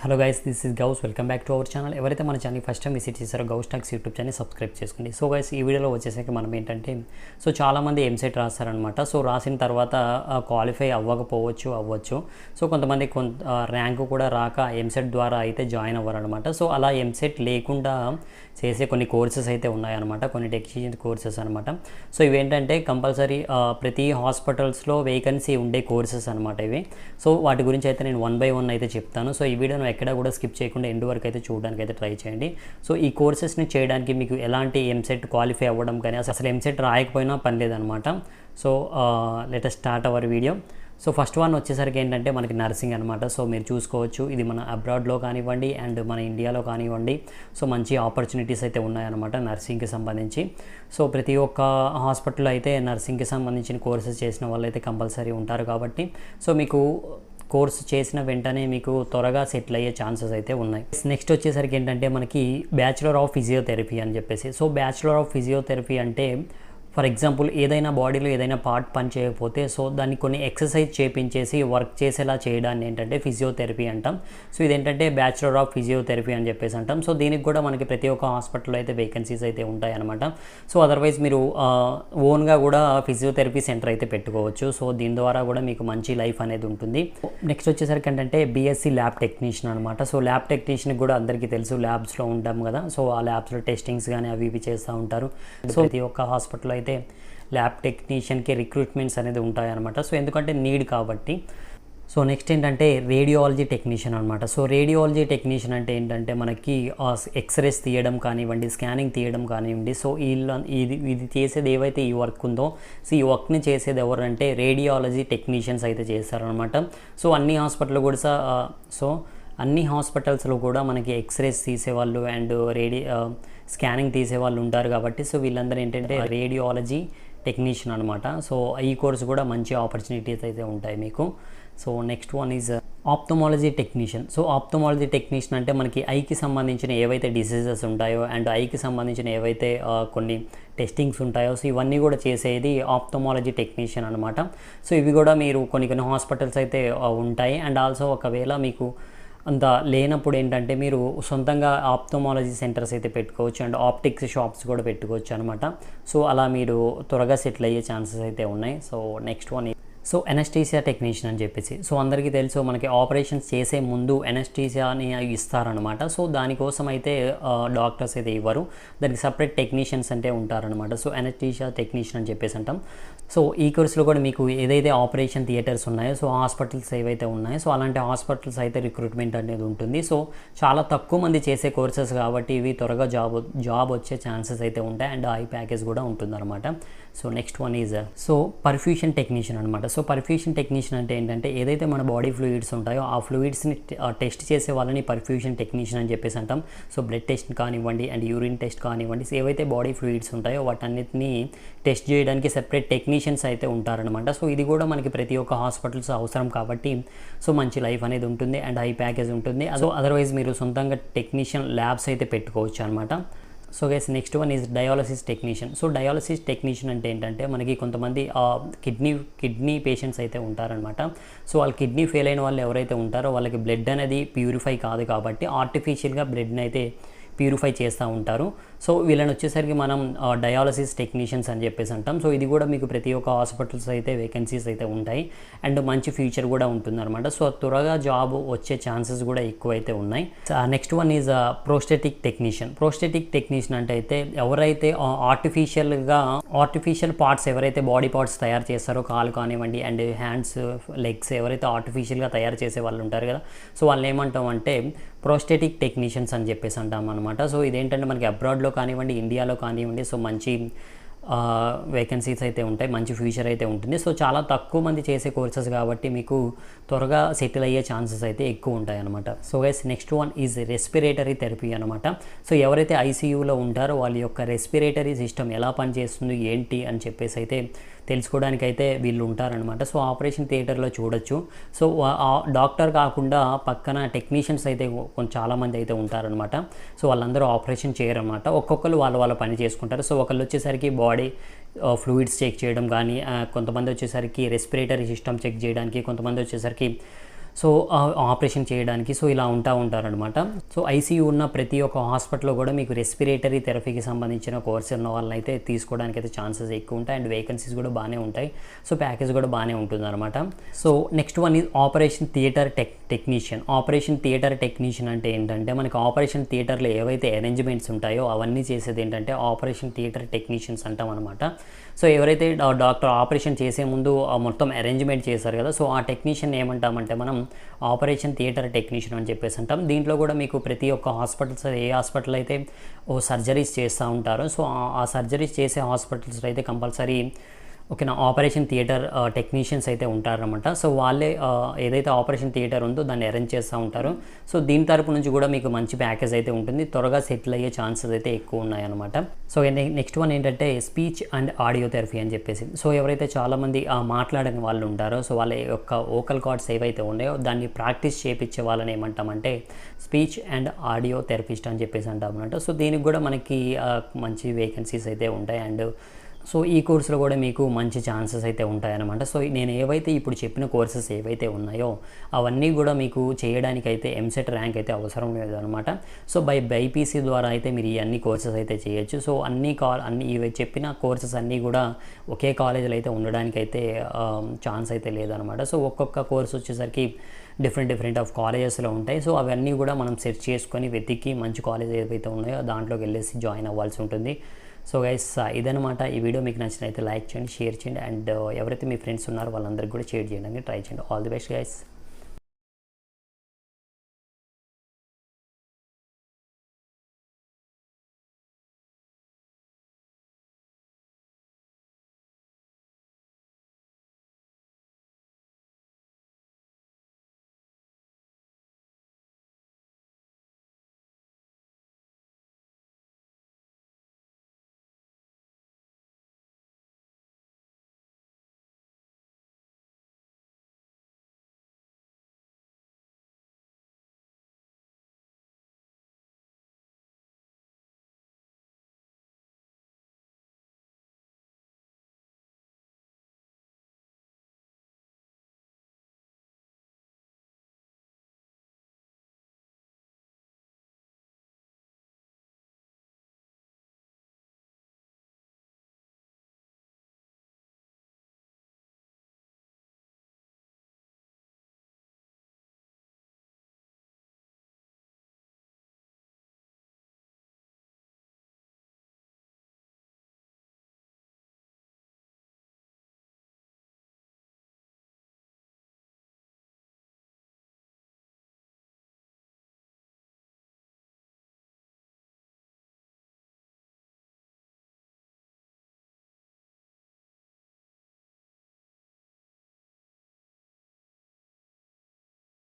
Hello guys, this is Ghouse. Welcome back to our channel. ఎవరైతే మన channel first time visit చేశారో Ghouse talks YouTube channel subscribe చేసుకోండి. So guys, ఈ వీడియోలో వచ్చేసరికి మనం ఏంటంటే చాలామంది ఎంసెట్ రాస్తారనమాట. సో రాసిన తర్వాత క్వాలిఫై అవ్వచ్చు. సో కొంతమంది ర్యాంకు కూడా రాక ఎంసెట్ ద్వారా అయితే జాయిన్ అవ్వరనమాట. సో అలా ఎంసెట్ లేకుండా చేసే కొన్ని కోర్సెస్ అయితే ఉన్నాయన్నమాట, కొన్ని టెక్నీషియన్ కోర్సెస్ అనమాట. సో ఇవేంటంటే కంపల్సరీ ప్రతి హాస్పిటల్స్లో వేకెన్సీ ఉండే కోర్సెస్ అనమాట ఇవి. సో వాటి గురించి అయితే నేను 1 by 1 అయితే చెప్తాను. సో ఈ వీడియోను ఎక్కడ కూడా స్కిప్ చేయకుండా ఎండ్ వరకు అయితే చూడడానికి అయితే ట్రై చేయండి. సో ఈ కోర్సెస్ని చేయడానికి మీకు ఎలాంటి ఎంసెట్ క్వాలిఫై అవ్వడం కానీ అసలు ఎంసెట్ రాయకపోయినా పని లేదనమాట. So let us start our video. So first one వచ్చేసరికి ఏంటంటే మనకి నర్సింగ్ అనమాట. సో మీరు చూసుకోవచ్చు, ఇది మన అబ్రాడ్లో కానివ్వండి అండ్ మన ఇండియాలో కానివ్వండి, సో మంచి ఆపర్చునిటీస్ అయితే ఉన్నాయన్నమాట నర్సింగ్కి సంబంధించి. సో ప్రతి ఒక్క హాస్పిటల్లో అయితే నర్సింగ్కి సంబంధించిన కోర్సెస్ చేసిన వాళ్ళు అయితే కంపల్సరీ ఉంటారు కాబట్టి సో మీకు కోర్సు చేసిన వెంటనే మీకు త్వరగా సెటిల్ అయ్యే ఛాన్సెస్ అయితే ఉన్నాయి. నెక్స్ట్ వచ్చేసరికి ఏంటంటే మనకి బ్యాచులర్ ఆఫ్ ఫిజియోథెరపీ అని చెప్పేసి. సో బ్యాచులర్ ఆఫ్ ఫిజియోథెరపీ అంటే ఫర్ ఎగ్జాంపుల్ ఏదైనా బాడీలో ఏదైనా పార్ట్ పని చేయకపోతే సో దాన్ని కొన్ని ఎక్సర్సైజ్ చేపించేసి వర్క్ చేసేలా చేయడాన్ని ఏంటంటే ఫిజియోథెరపీ అంటాం. సో ఇదేంటంటే బ్యాచులర్ ఆఫ్ ఫిజియోథెరపీ అని చెప్పేసి అంటాం. సో దీనికి కూడా మనకి ప్రతి ఒక్క హాస్పిటల్లో అయితే వేకెన్సీస్ అయితే ఉంటాయి అనమాట. సో అదర్వైజ్ మీరు ఓన్గా కూడా ఫిజియోథెరపీ సెంటర్ అయితే పెట్టుకోవచ్చు. సో దీని ద్వారా కూడా మీకు మంచి లైఫ్ అనేది ఉంటుంది. నెక్స్ట్ వచ్చేసరికి ఏంటంటే బీఎస్సీ ల్యాబ్ టెక్నీషియన్ అనమాట. సో ల్యాబ్ టెక్నీషియన్ కూడా అందరికీ తెలుసు, ల్యాబ్స్లో ఉంటాం కదా. సో ఆ ల్యాబ్స్లో టెస్టింగ్స్ కానీ అవి ఇవి చేస్తూ ఉంటారు. సో ప్రతి ఒక్క హాస్పిటల్లో అయితే ల్యాబ్ టెక్నీషియన్కి రిక్రూట్మెంట్స్ అనేది ఉంటాయన్నమాట. సో ఎందుకంటే నీడ్ కాబట్టి. సో నెక్స్ట్ ఏంటంటే రేడియాలజీ టెక్నీషియన్ అనమాట. సో రేడియాలజీ టెక్నీషియన్ అంటే ఏంటంటే మనకి ఎక్స్రేస్ తీయడం కానివ్వండి, స్కానింగ్ తీయడం కానివ్వండి. సో ఇది చేసేది ఏవైతే ఈ వర్క్ ఉందో సో ఈ వర్క్ని చేసేది ఎవరంటే రేడియాలజీ టెక్నీషియన్స్ అయితే చేస్తారనమాట. సో అన్ని హాస్పిటల్ కూడా అన్ని హాస్పిటల్స్లో కూడా మనకి ఎక్స్రేస్ తీసేవాళ్ళు అండ్ స్కానింగ్ తీసేవాళ్ళు ఉంటారు కాబట్టి సో వీళ్ళందరూ ఏంటంటే రేడియాలజీ టెక్నీషియన్ అనమాట. సో ఈ కోర్స్ కూడా మంచి ఆపర్చునిటీస్ అయితే ఉంటాయి మీకు. So next one is ophthalmology technician. So ophthalmology technician అంటే మనకి ఐకి సంబంధించిన ఏవైతే డిసీజెస్ ఉంటాయో అండ్ ఐకి సంబంధించిన ఏవైతే కొన్ని టెస్టింగ్స్ ఉంటాయో సో ఇవన్నీ కూడా చేసేది ఆప్థమాలజీ టెక్నీషియన్ అనమాట. సో ఇవి కూడా మీరు కొన్ని హాస్పిటల్స్ అయితే ఉంటాయి. అండ్ ఆల్సో ఒకవేళ మీకు అంత లేనప్పుడు ఏంటంటే మీరు సొంతంగా ఆప్థమాలజీ సెంటర్స్ అయితే పెట్టుకోవచ్చు అండ్ ఆప్టిక్స్ షాప్స్ కూడా పెట్టుకోవచ్చు అనమాట. సో అలా మీరు త్వరగా సెటిల్ అయ్యే ఛాన్సెస్ అయితే ఉన్నాయి. So next one so anaesthesia technician అని చెప్పేసి. సో అందరికీ తెలుసు మనకి ఆపరేషన్స్ చేసే ముందు ఎనస్థీసియాని ఇస్తారనమాట. సో దానికోసం అయితే డాక్టర్స్ అయితే ఇవ్వరు, దానికి సపరేట్ టెక్నీషియన్స్ అంటే ఉంటారనమాట. సో ఎనస్థీసియా టెక్నీషియన్ అని చెప్పేసి అంటాం. సో ఈ కోర్సులో కూడా మీకు ఏదైతే ఆపరేషన్ థియేటర్స్ ఉన్నాయో సో హాస్పిటల్స్ ఏవైతే ఉన్నాయో సో అలాంటి హాస్పిటల్స్ అయితే రిక్రూట్మెంట్ అనేది ఉంటుంది. సో చాలా తక్కువ మంది చేసే కోర్సెస్ కాబట్టి ఇవి త్వరగా జాబ్ వచ్చే ఛాన్సెస్ అయితే ఉంటాయి అండ్ హై ప్యాకేజ్ కూడా ఉంటుందన్నమాట. So next one is so perfusion technician అనమాట. సో పర్ఫ్యూషన్ టెక్నీషియన్ అంటే ఏంటంటే ఏదైతే మన బాడీ ఫ్లూయిడ్స్ ఉంటాయో ఆ ఫ్లూయిడ్స్ని టెస్ట్ చేసే వాళ్ళని పర్ఫ్యూషన్ టెక్నీషియన్ అని చెప్పేసి అంటాం. సో బ్లడ్ టెస్ట్ కానివ్వండి అండ్ యూరిన్ టెస్ట్ కానివ్వండి, సో ఏవైతే బాడీ ఫ్లూయిడ్స్ ఉంటాయో వాటన్నిటిని టెస్ట్ చేయడానికి సెపరేట్ టెక్నీషియన్స్ అయితే ఉంటారనమాట. సో ఇది కూడా మనకి ప్రతి ఒక్క హాస్పిటల్స్ అవసరం కాబట్టి సో మంచి లైఫ్ అనేది ఉంటుంది అండ్ హై ప్యాకేజ్ ఉంటుంది. సో అదర్వైజ్ మీరు సొంతంగా టెక్నీషియన్ ల్యాబ్స్ అయితే పెట్టుకోవచ్చు అనమాట. So guys next one is dialysis technician. So dialysis technician అంటే ఏంటంటే మనకి కొంతమంది కిడ్నీ పేషెంట్స్ అయితే ఉంటారనమాట. సో వాళ్ళు కిడ్నీ ఫెయిల్ అయిన వాళ్ళు ఎవరైతే ఉంటారో వాళ్ళకి బ్లడ్ అనేది ప్యూరిఫై కాదు కాబట్టి ఆర్టిఫిషియల్గా బ్లడ్ని అయితే ప్యూరిఫై చేస్తూ ఉంటారు. సో వీళ్ళని వచ్చేసరికి మనం డయాలసిస్ టెక్నీషియన్స్ అని చెప్పేసి అంటాం. సో ఇది కూడా మీకు ప్రతి ఒక్క హాస్పిటల్స్ అయితే వేకెన్సీస్ అయితే ఉంటాయి అండ్ మంచి ఫ్యూచర్ కూడా ఉంటుందన్నమాట. సో త్వరగా జాబ్ వచ్చే ఛాన్సెస్ కూడా ఎక్కువ అయితే ఉన్నాయి. Next one is prosthetic technician. Prosthetic technician అంటే అయితే ఎవరైతే ఆర్టిఫిషియల్ పార్ట్స్ ఎవరైతే బాడీ పార్ట్స్ తయారు చేస్తారో కాలు కానివ్వండి అండ్ హ్యాండ్స్ లెగ్స్ ఎవరైతే ఆర్టిఫిషియల్గా తయారు చేసే వాళ్ళు ఉంటారు కదా సో వాళ్ళు ఏమంటాం అంటే ప్రోస్టెటిక్ టెక్నీషియన్స్ అని చెప్పేసి అంటాం అనమాట. సో ఇదేంటంటే మనకి అబ్రాడ్లో కానివ్వండి ఇండియాలో కానివ్వండి సో మంచి వేకెన్సీస్ అయితే ఉంటాయి, మంచి ఫ్యూచర్ అయితే ఉంటుంది. సో చాలా తక్కువ మంది చేసే కోర్సెస్ కాబట్టి మీకు త్వరగా సెటిల్ అయ్యే ఛాన్సెస్ అయితే ఎక్కువ ఉంటాయి అనమాట. So guys next one is respiratory therapy అనమాట. సో ఎవరైతే ఐసీయూలో ఉంటారో వాళ్ళ యొక్క రెస్పిరేటరీ సిస్టమ్ ఎలా పనిచేస్తుంది ఏంటి అని చెప్పేసి అయితే తెలుసుకోవడానికి అయితే వీళ్ళు ఉంటారనమాట. సో ఆపరేషన్ థియేటర్లో చూడొచ్చు. సో డాక్టర్ కాకుండా పక్కన టెక్నీషియన్స్ అయితే చాలామంది అయితే ఉంటారనమాట. సో వాళ్ళందరూ ఆపరేషన్ చేయరనమాట, ఒక్కొక్కరు వాళ్ళ పని చేసుకుంటారు. సో ఒకళ్ళు వచ్చేసరికి బాడీ ఫ్లూయిడ్స్ చెక్ చేయడం కానీ, కొంతమంది వచ్చేసరికి రెస్పిరేటరీ సిస్టమ్ చెక్ చేయడానికి, కొంతమంది వచ్చేసరికి సో ఆపరేషన్ చేయడానికి సో ఇలా ఉంటారనమాట. సో ఐసీయూ ఉన్న ప్రతి ఒక్క హాస్పిటల్లో కూడా మీకు రెస్పిరేటరీ థెరపీకి సంబంధించిన కోర్స్ ఉన్న వాళ్ళైతే తీసుకోవడానికి అయితే ఛాన్సెస్ ఎక్కువ ఉంటాయి అండ్ వేకెన్సీస్ కూడా బాగానే ఉంటాయి. సో ప్యాకేజ్ కూడా బాగానే ఉంటుందన్నమాట. So next one is operation theatre technician. Operation theatre technician అంటే ఏంటంటే మనకి ఆపరేషన్ థియేటర్లో ఏవైతే అరేంజ్మెంట్స్ ఉంటాయో అవన్నీ చేసేది ఏంటంటే ఆపరేషన్ థియేటర్ టెక్నీషియన్స్ అంటాం అనమాట. సో ఎవరైతే డాక్టర్ ఆపరేషన్ చేసే ముందు మొత్తం అరేంజ్మెంట్ చేశారు కదా, సో ఆ టెక్నీషియన్ ఏమంటామంటే మనం ఆపరేషన్ థియేటర్ టెక్నీషియన్ అని చెప్పేసి అంటాం. దీంట్లో కూడా మీకు ప్రతి ఒక్క హాస్పిటల్స్, ఏ హాస్పిటల్ అయితే సర్జరీస్ చేస్తూ ఉంటారో సో ఆ సర్జరీస్ చేసే హాస్పిటల్స్లో అయితే కంపల్సరీ ఓకేనా ఆపరేషన్ థియేటర్ టెక్నీషియన్స్ అయితే ఉంటారన్నమాట. సో వాళ్ళే ఏదైతే ఆపరేషన్ థియేటర్ ఉందో దాన్ని అరేంజ్ చేస్తూ ఉంటారు. సో దీని తరపు నుంచి కూడా మీకు మంచి ప్యాకేజ్ అయితే ఉంటుంది, త్వరగా సెటిల్ అయ్యే ఛాన్సెస్ అయితే ఎక్కువ ఉన్నాయన్నమాట. సో నెక్స్ట్ వన్ ఏంటంటే స్పీచ్ అండ్ ఆడియో థెరపీ అని చెప్పేసి. సో ఎవరైతే చాలామంది మాట్లాడని వాళ్ళు ఉంటారో సో వాళ్ళ యొక్క వోకల్ కార్డ్స్ ఏవైతే ఉన్నాయో దాన్ని ప్రాక్టీస్ చేయించే వాళ్ళని ఏమంటామంటే స్పీచ్ అండ్ ఆడియో థెరపిస్ట్ అని చెప్పేసి అంటామన్నమాట. సో దీనికి కూడా మనకి మంచి వేకెన్సీస్ అయితే ఉంటాయి అండ్ సో ఈ కోర్సులో కూడా మీకు మంచి ఛాన్సెస్ అయితే ఉంటాయన్నమాట. సో నేను ఏవైతే ఇప్పుడు చెప్పిన కోర్సెస్ ఏవైతే ఉన్నాయో అవన్నీ కూడా మీకు చేయడానికి అయితే ఎంసెట్ ర్యాంక్ అయితే అవసరం లేదనమాట. సో బైపీసీ ద్వారా అయితే మీరు ఈ అన్ని కోర్సెస్ అయితే చేయొచ్చు. సో అన్ని ఇవి చెప్పిన కోర్సెస్ అన్నీ కూడా ఒకే కాలేజీలో అయితే ఉండడానికి అయితే ఛాన్స్ అయితే లేదనమాట. సో ఒక్కొక్క కోర్స్ వచ్చేసరికి డిఫరెంట్ ఆఫ్ కాలేజెస్లో ఉంటాయి. సో అవన్నీ కూడా మనం సెర్చ్ చేసుకొని వెతికి మంచి కాలేజ్ ఏవైతే ఉన్నాయో దాంట్లోకి వెళ్ళేసి జాయిన్ అవ్వాల్సి ఉంటుంది. సో గైస్ ఇదనమాట. ఈ వీడియో మీకు నచ్చినైతే లైక్ చేయండి, షేర్ చేయండి అండ్ ఎవరైతే మీ ఫ్రెండ్స్ ఉన్నారో వాళ్ళందరికీ కూడా షేర్ చేయడానికి ట్రై చేయండి. All the best guys.